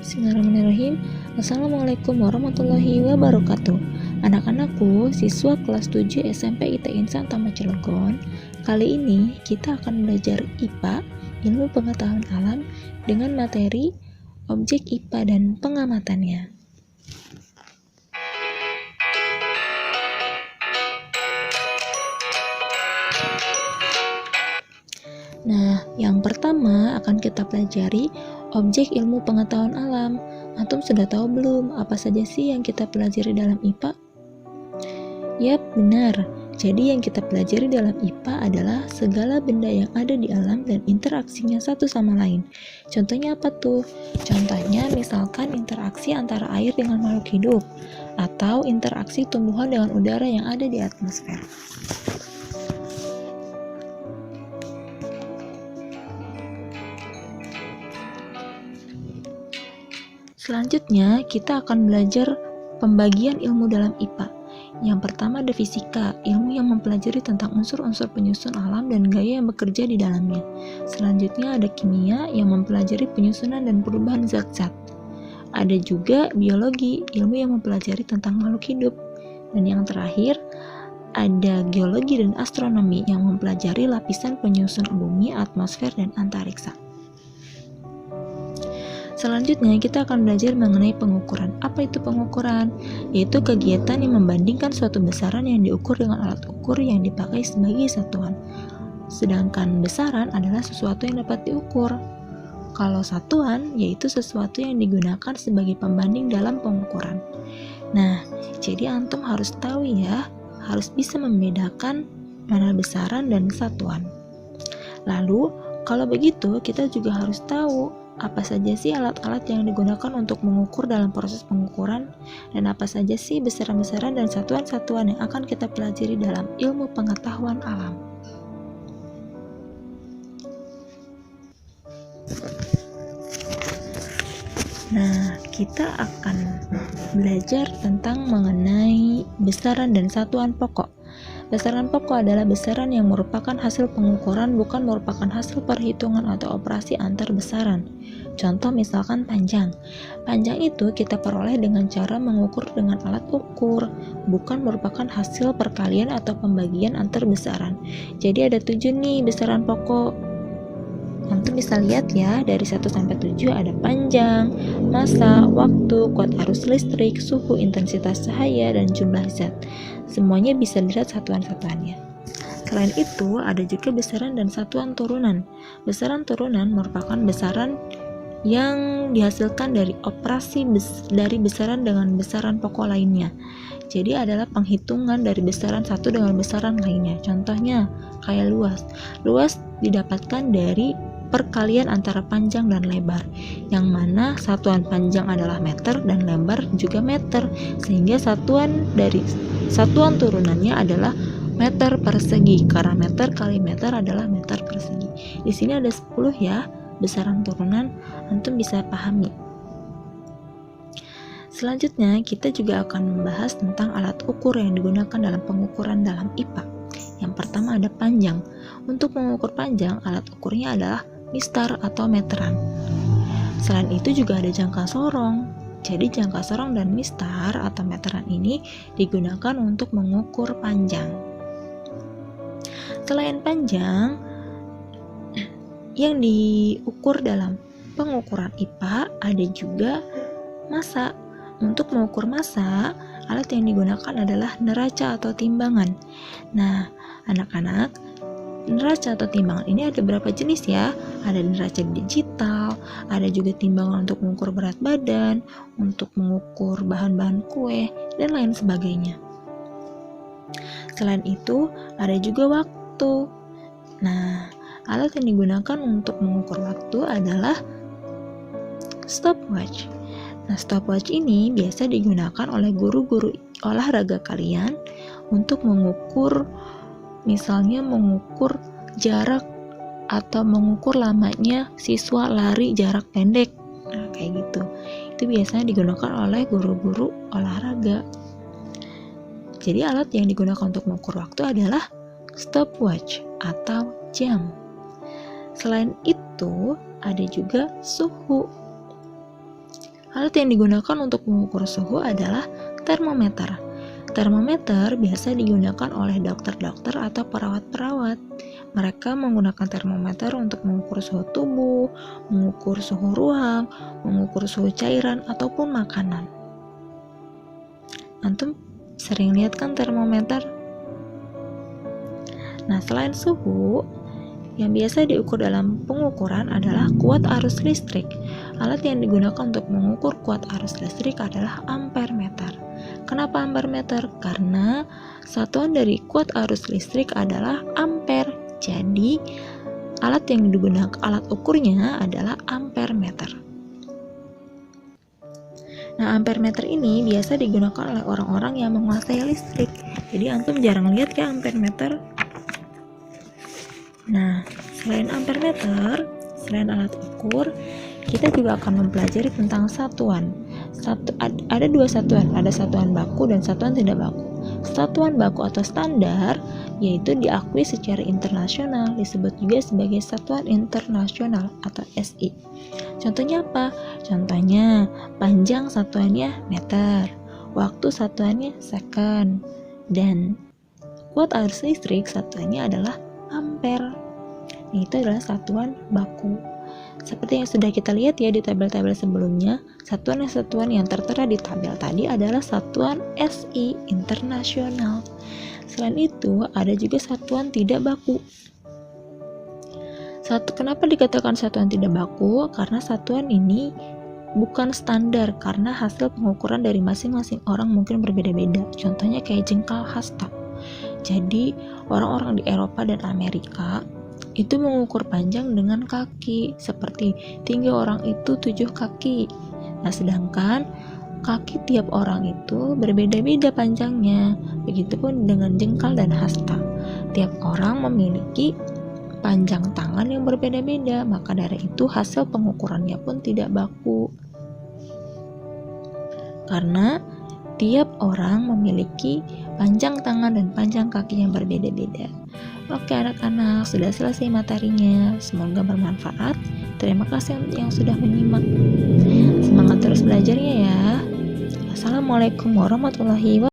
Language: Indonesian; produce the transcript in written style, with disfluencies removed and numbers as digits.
Bismillahirrahmanirrahim. Assalamualaikum warahmatullahi wabarakatuh. Anak-anakku, siswa kelas 7 SMP IT Insan Taman Cilegon. Kali ini kita akan belajar IPA, ilmu pengetahuan alam, dengan materi objek IPA dan pengamatannya. Nah, yang pertama akan kita pelajari objek ilmu pengetahuan alam. Antum sudah tahu belum apa saja sih yang kita pelajari dalam IPA? Yap, benar. Jadi yang kita pelajari dalam IPA adalah segala benda yang ada di alam dan interaksinya satu sama lain. Contohnya apa tuh? Contohnya misalkan interaksi antara air dengan makhluk hidup, atau interaksi tumbuhan dengan udara yang ada di atmosfer. Selanjutnya, kita akan belajar pembagian ilmu dalam IPA. Yang pertama ada fisika, ilmu yang mempelajari tentang unsur-unsur penyusun alam dan gaya yang bekerja di dalamnya. Selanjutnya ada kimia yang mempelajari penyusunan dan perubahan zat-zat. Ada juga biologi, ilmu yang mempelajari tentang makhluk hidup. Dan yang terakhir, ada geologi dan astronomi yang mempelajari lapisan penyusun bumi, atmosfer, dan antariksa. Selanjutnya kita akan belajar mengenai pengukuran. Apa itu pengukuran? Yaitu kegiatan yang membandingkan suatu besaran yang diukur dengan alat ukur yang dipakai sebagai satuan. Sedangkan besaran adalah sesuatu yang dapat diukur. Kalau satuan, yaitu sesuatu yang digunakan sebagai pembanding dalam pengukuran. Nah, jadi antum harus tahu ya, harus bisa membedakan mana besaran dan satuan. Lalu, kalau begitu kita juga harus tahu apa saja sih alat-alat yang digunakan untuk mengukur dalam proses pengukuran, dan apa saja sih besaran-besaran dan satuan-satuan yang akan kita pelajari dalam ilmu pengetahuan alam. Nah, kita akan belajar tentang mengenai besaran dan satuan pokok. Besaran pokok adalah besaran yang merupakan hasil pengukuran, bukan merupakan hasil perhitungan atau operasi antar besaran. Contoh misalkan panjang. Panjang itu kita peroleh dengan cara mengukur dengan alat ukur, bukan merupakan hasil perkalian atau pembagian antar besaran. Jadi ada 7 nih besaran pokok. Antum bisa lihat ya, dari 1 sampai 7 ada panjang, massa, waktu, kuat arus listrik, suhu, intensitas cahaya, dan jumlah zat. Semuanya bisa dilihat satuan-satuannya. Selain itu, ada juga besaran dan satuan turunan. Besaran turunan merupakan besaran yang dihasilkan dari operasi dari besaran dengan besaran pokok lainnya. Jadi adalah penghitungan dari besaran satu dengan besaran lainnya. Contohnya, kayak luas. Luas didapatkan dari perkalian antara panjang dan lebar, yang mana satuan panjang adalah meter dan lebar juga meter, sehingga satuan turunannya adalah meter persegi, karena meter kali meter adalah meter persegi. Di sini ada 10 ya besaran turunan, antum bisa pahami. Selanjutnya kita juga akan membahas tentang alat ukur yang digunakan dalam pengukuran dalam IPA. Yang pertama ada panjang. Untuk mengukur panjang, alat ukurnya adalah mistar atau meteran. Selain itu juga ada jangka sorong. Jadi jangka sorong dan mistar atau meteran ini digunakan untuk mengukur panjang. Selain panjang, yang diukur dalam pengukuran IPA ada juga massa. Untuk mengukur massa, alat yang digunakan adalah neraca atau timbangan. Nah, anak-anak, neraca atau timbangan ini ada berapa jenis ya? Ada neraca digital, ada juga timbangan untuk mengukur berat badan, untuk mengukur bahan-bahan kue, dan lain sebagainya. Selain itu, ada juga waktu. Nah, alat yang digunakan untuk mengukur waktu adalah stopwatch. Nah, stopwatch ini biasa digunakan oleh guru-guru olahraga kalian untuk mengukur, misalnya mengukur jarak atau mengukur lamanya siswa lari jarak pendek. Nah, kayak gitu. Itu biasanya digunakan oleh guru-guru olahraga. Jadi alat yang digunakan untuk mengukur waktu adalah stopwatch atau jam. Selain itu, ada juga suhu. Alat yang digunakan untuk mengukur suhu adalah termometer. Termometer biasa digunakan oleh dokter-dokter atau perawat-perawat. Mereka menggunakan termometer untuk mengukur suhu tubuh, mengukur suhu ruang, mengukur suhu cairan, ataupun makanan. Antum sering lihat kan termometer? Nah, selain suhu, yang biasa diukur dalam pengukuran adalah kuat arus listrik. Alat yang digunakan untuk mengukur kuat arus listrik adalah ampermeter. Kenapa ampermeter? Karena satuan dari kuat arus listrik adalah ampere. Jadi, alat yang digunakan, alat ukurnya adalah ampermeter. Nah, ampermeter ini biasa digunakan oleh orang-orang yang menguasai listrik. Jadi, antum jarang lihat ya ampermeter. Nah, selain ampermeter, selain alat ukur, kita juga akan mempelajari tentang satuan. Ada dua satuan, ada satuan baku dan satuan tidak baku. Satuan baku atau standar yaitu diakui secara internasional, disebut juga sebagai satuan internasional atau SI. Contohnya apa? Contohnya panjang satuannya meter, waktu satuannya second, dan kuat arus listrik satuannya adalah ampere. Itu adalah satuan baku. Seperti yang sudah kita lihat ya di tabel-tabel sebelumnya, satuan yang tertera di tabel tadi adalah satuan SI internasional. Selain itu, ada juga satuan tidak baku. Kenapa dikatakan satuan tidak baku? Karena satuan ini bukan standar, karena hasil pengukuran dari masing-masing orang mungkin berbeda-beda. Contohnya kayak jengkal hasta. Jadi, orang-orang di Eropa dan Amerika itu mengukur panjang dengan kaki, seperti tinggi orang itu 7 kaki. Nah, sedangkan kaki tiap orang itu berbeda-beda panjangnya. Begitupun dengan jengkal dan hasta. Tiap orang memiliki panjang tangan yang berbeda-beda, maka dari itu hasil pengukurannya pun tidak baku. Karena tiap orang memiliki panjang tangan dan panjang kaki yang berbeda-beda. Oke anak-anak, sudah selesai materinya. Semoga bermanfaat. Terima kasih yang sudah menyimak. Semangat terus belajarnya ya. Assalamualaikum warahmatullahi wabarakatuh.